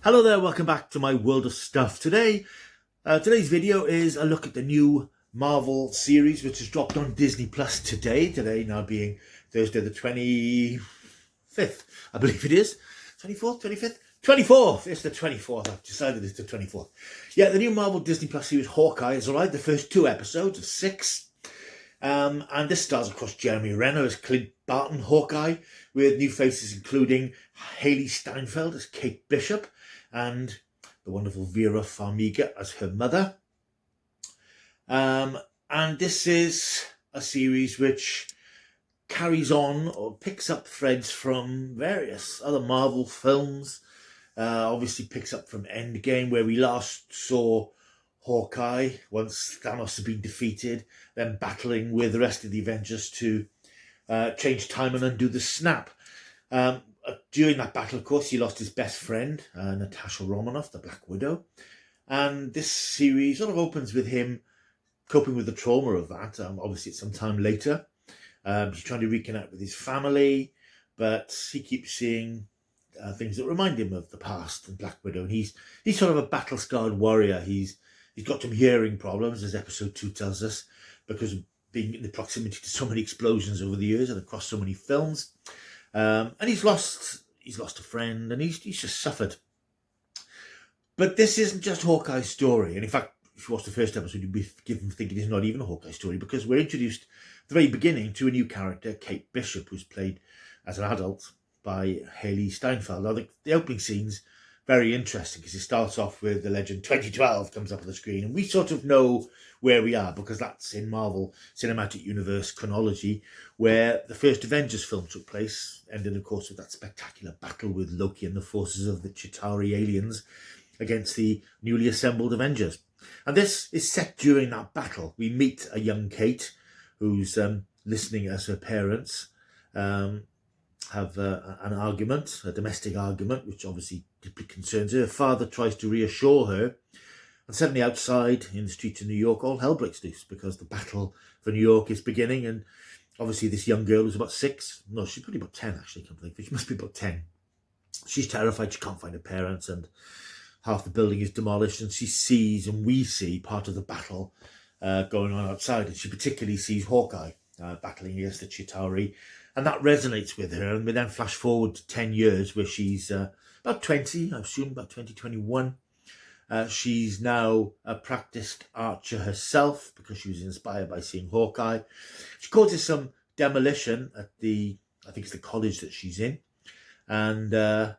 Hello there, welcome back to my world of stuff. Today's video is a look at the new Marvel series which has dropped on Disney Plus today. Today now being Thursday the 25th, I believe it is. 24th, 25th? 24th! It's the 24th, I've decided it's the 24th. Yeah, the new Marvel Disney Plus series Hawkeye has arrived, the first 2 episodes of 6. And this stars, of course, Jeremy Renner as Clint Barton Hawkeye, with new faces including Haley Steinfeld as Kate Bishop and the wonderful Vera Farmiga as her mother. And this is a series which carries on or picks up threads from various other Marvel films. Obviously picks up from Endgame, where we last saw Hawkeye, once Thanos had been defeated, then battling with the rest of the Avengers to change time and undo the snap. During that battle, of course, he lost his best friend, Natasha Romanoff, the Black Widow. And this series sort of opens with him coping with the trauma of that. Obviously, it's some time later. He's trying to reconnect with his family, but he keeps seeing things that remind him of the past and Black Widow. And he's sort of a battle-scarred warrior. He's got some hearing problems, as episode 2 tells us, because of being in the proximity to so many explosions over the years and across so many films. And he's lost a friend, and he's just suffered. But this isn't just Hawkeye's story. And in fact, if you watch the first episode, you'd be thinking it's not even a Hawkeye story, because we're introduced at the very beginning to a new character, Kate Bishop, who's played as an adult by Haley Steinfeld. Now, the opening scene's very interesting, because it starts off with the legend 2012 comes up on the screen, and we sort of know where we are, because that's in Marvel Cinematic Universe chronology, where the first Avengers film took place, ending, of course, with that spectacular battle with Loki and the forces of the Chitauri aliens against the newly assembled Avengers. And this is set during that battle. We meet a young Kate who's listening as her parents have an argument, a domestic argument, which obviously deeply concerns her. Her father tries to reassure her, and suddenly outside in the streets of New York, all hell breaks loose, because the battle for New York is beginning. And obviously this young girl who's about 6, no, she's probably about 10 actually, I can't believe it. She must be about 10. She's terrified, she can't find her parents, and half the building is demolished, and she sees, and we see, part of the battle going on outside. And she particularly sees Hawkeye battling against the Chitauri, and that resonates with her. And we then flash forward to 10 years, where she's about 20, I assume about 2021. She's now a practiced archer herself, because she was inspired by seeing Hawkeye. She causes some demolition at I think it's the college that she's in. And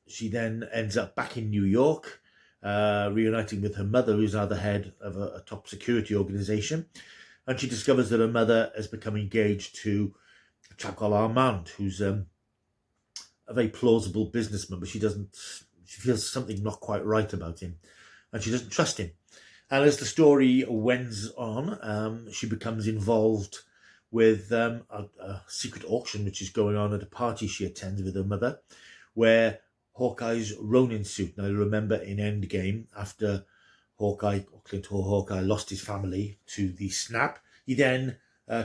she then ends up back in New York, reuniting with her mother, who's now the head of a top security organization. And she discovers that her mother has become engaged to a chap called Armand, who's a very plausible businessman, but she feels something not quite right about him, and she doesn't trust him. And as the story wends on, she becomes involved with a secret auction which is going on at a party she attends with her mother, where Hawkeye's Ronin suit. Now, remember in Endgame, after Clint Hawkeye lost his family to the snap, he then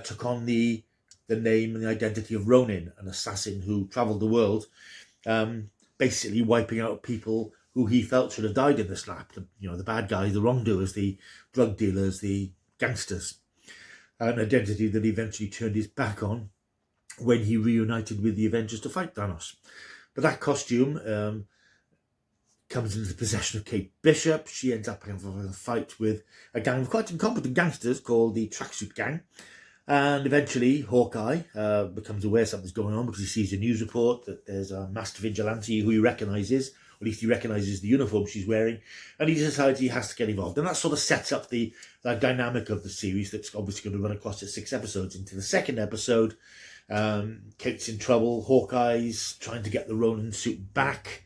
took on the name and the identity of Ronin, an assassin who travelled the world, basically wiping out people who he felt should have died in the snap. The bad guys, the wrongdoers, the drug dealers, the gangsters. An identity that he eventually turned his back on when he reunited with the Avengers to fight Thanos. But that costume comes into the possession of Kate Bishop. She ends up having a fight with a gang of quite incompetent gangsters called the Tracksuit Gang. And eventually Hawkeye becomes aware something's going on, because he sees a news report that there's a masked vigilante who he recognises, or at least he recognises the uniform she's wearing, and he decides he has to get involved. And that sort of sets up the dynamic of the series that's obviously going to run across its 6 episodes. Into the second episode, Kate's in trouble, Hawkeye's trying to get the Ronin suit back,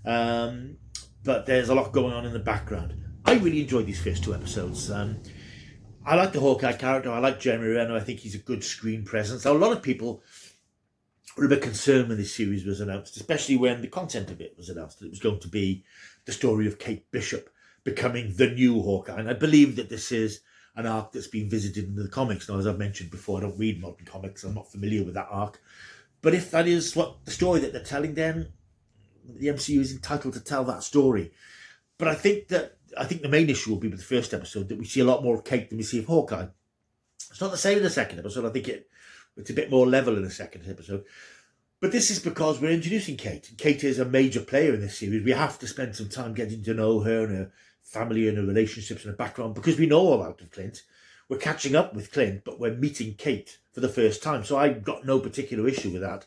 but there's a lot going on in the background. I really enjoyed these first 2 episodes. I like the Hawkeye character. I like Jeremy Renner. I think he's a good screen presence. Now, a lot of people were a bit concerned when this series was announced, especially when the content of it was announced, that it was going to be the story of Kate Bishop becoming the new Hawkeye. And I believe that this is an arc that's been visited in the comics. Now, as I've mentioned before, I don't read modern comics. I'm not familiar with that arc. But if that is what the story that they're telling, then the MCU is entitled to tell that story. But I think the main issue will be with the first episode, that we see a lot more of Kate than we see of Hawkeye. It's not the same in the second episode. I think it's a bit more level in the second episode. But this is because we're introducing Kate. Kate is a major player in this series. We have to spend some time getting to know her and her family and her relationships and her background, because we know all about Clint. We're catching up with Clint, but we're meeting Kate for the first time. So I've got no particular issue with that.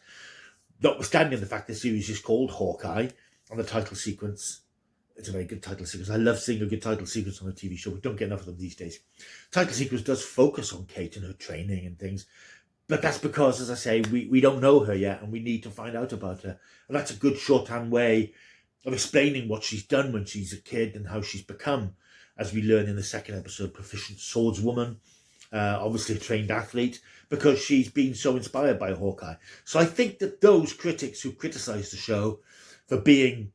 Notwithstanding the fact the series is called Hawkeye, and the title sequence, it's a very good title sequence. I love seeing a good title sequence on a TV show. We don't get enough of them these days. Title sequence does focus on Kate and her training and things. But that's because, as I say, we don't know her yet, and we need to find out about her. And that's a good shorthand way of explaining what she's done when she's a kid and how she's become, as we learn in the second episode, proficient swordswoman, obviously a trained athlete, because she's been so inspired by Hawkeye. So I think that those critics who criticise the show for putting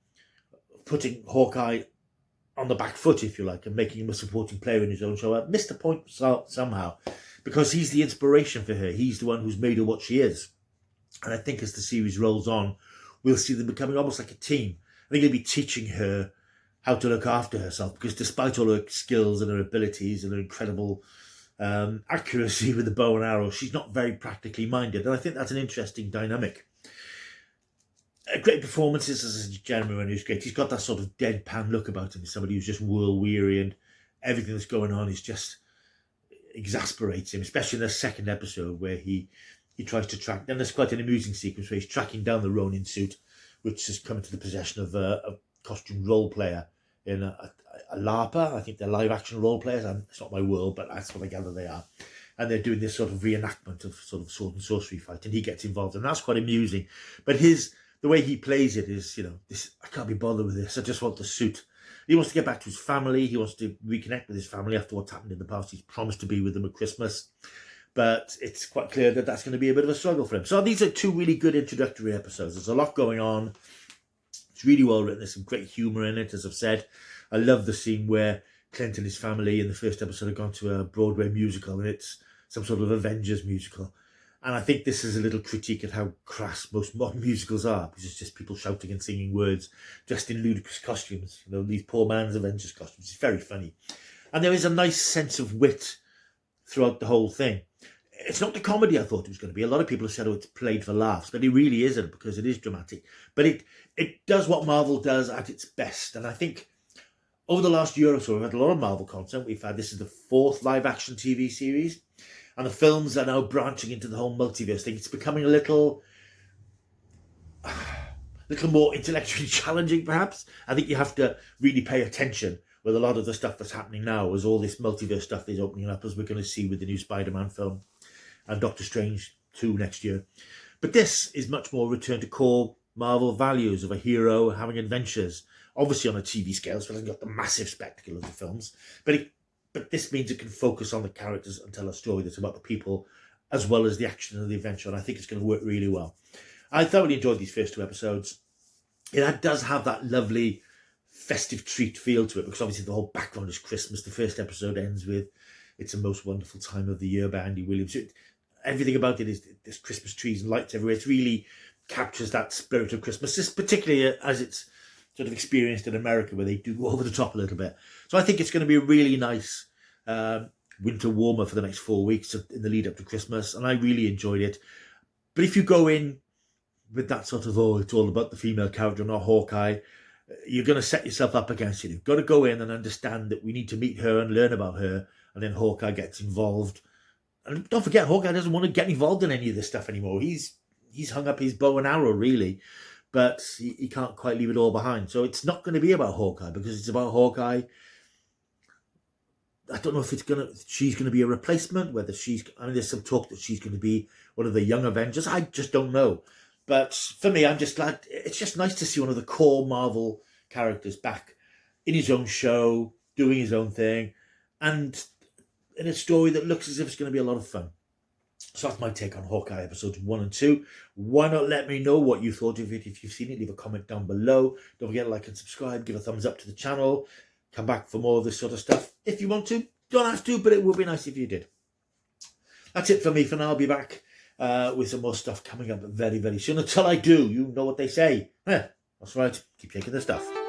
Hawkeye on the back foot, if you like, and making him a supporting player in his own show, have missed the point somehow. Because he's the inspiration for her. He's the one who's made her what she is. And I think as the series rolls on, we'll see them becoming almost like a team. I think he'll be teaching her how to look after herself, because despite all her skills and her abilities and her incredible accuracy with the bow and arrow, she's not very practically minded. And I think that's an interesting dynamic. Great performances as Jeremy Renner is great. He's got that sort of deadpan look about him. Somebody who's just world-weary, and everything that's going on is just exasperates him, especially in the second episode where he tries to track. Then there's quite an amusing sequence where he's tracking down the Ronin suit, which has come into the possession of a costume role player in a LARPer. I think they're live action role players. It's not my world, but that's what I gather they are. And they're doing this sort of reenactment of sort of sword and sorcery fight, and he gets involved, and that's quite amusing. But the way he plays it is, I can't be bothered with this. I just want the suit. He wants to get back to his family. He wants to reconnect with his family after what's happened in the past. He's promised to be with them at Christmas. But it's quite clear that that's going to be a bit of a struggle for him. So these are two really good introductory episodes. There's a lot going on. It's really well written. There's some great humour in it, as I've said. I love the scene where Clint and his family in the first episode have gone to a Broadway musical, and it's some sort of Avengers musical. And I think this is a little critique at how crass most modern musicals are, because it's just people shouting and singing words dressed in ludicrous costumes. These poor man's Avengers costumes. It's very funny. And there is a nice sense of wit throughout the whole thing. It's not the comedy I thought it was going to be. A lot of people have said, it's played for laughs, but it really isn't, because it is dramatic. But it does what Marvel does at its best. And I think over the last year or so, we've had a lot of Marvel content. This is the 4th live-action TV series. And the films are now branching into the whole multiverse thing. It's becoming a little more intellectually challenging, perhaps. I think you have to really pay attention with a lot of the stuff that's happening now, as all this multiverse stuff is opening up, as we're going to see with the new Spider-Man film and Doctor Strange 2 next year. But this is much more return to core Marvel values of a hero having adventures, obviously on a TV scale, so it hasn't got the massive spectacle of the films, but this means it can focus on the characters and tell a story that's about the people as well as the action and the adventure. And I think it's going to work really well. I thoroughly enjoyed these first 2 episodes. It does have that lovely festive treat feel to it, because obviously the whole background is Christmas. The first episode ends with "It's a Most Wonderful Time of the Year" by Andy Williams. Everything about it is there's Christmas trees and lights everywhere. It really captures that spirit of Christmas, just particularly as it's sort of experienced in America, where they do go over the top a little bit. So I think it's going to be a really nice winter warmer for the next 4 weeks in the lead up to Christmas, and I really enjoyed it. But if you go in with that sort of, it's all about the female character, not Hawkeye, you're going to set yourself up against it. You've got to go in and understand that we need to meet her and learn about her, and then Hawkeye gets involved. And don't forget, Hawkeye doesn't want to get involved in any of this stuff anymore. He's hung up his bow and arrow, really, but he can't quite leave it all behind. So it's not going to be about Hawkeye, because it's about Hawkeye. I don't know if she's going to be a replacement, there's some talk that she's going to be one of the young Avengers. I just don't know. But for me, I'm just glad. It's just nice to see one of the core Marvel characters back in his own show, doing his own thing, and in a story that looks as if it's going to be a lot of fun. So that's my take on Hawkeye episodes 1 and 2. Why not let me know what you thought of it? If you've seen it, leave a comment down below. Don't forget to like and subscribe. Give a thumbs up to the channel. Come back for more of this sort of stuff if you want to. Don't have to, but it would be nice if you did. That's it for me for now. I'll be back with some more stuff coming up very, very soon. Until I do, you know what they say. That's right. Keep taking the stuff.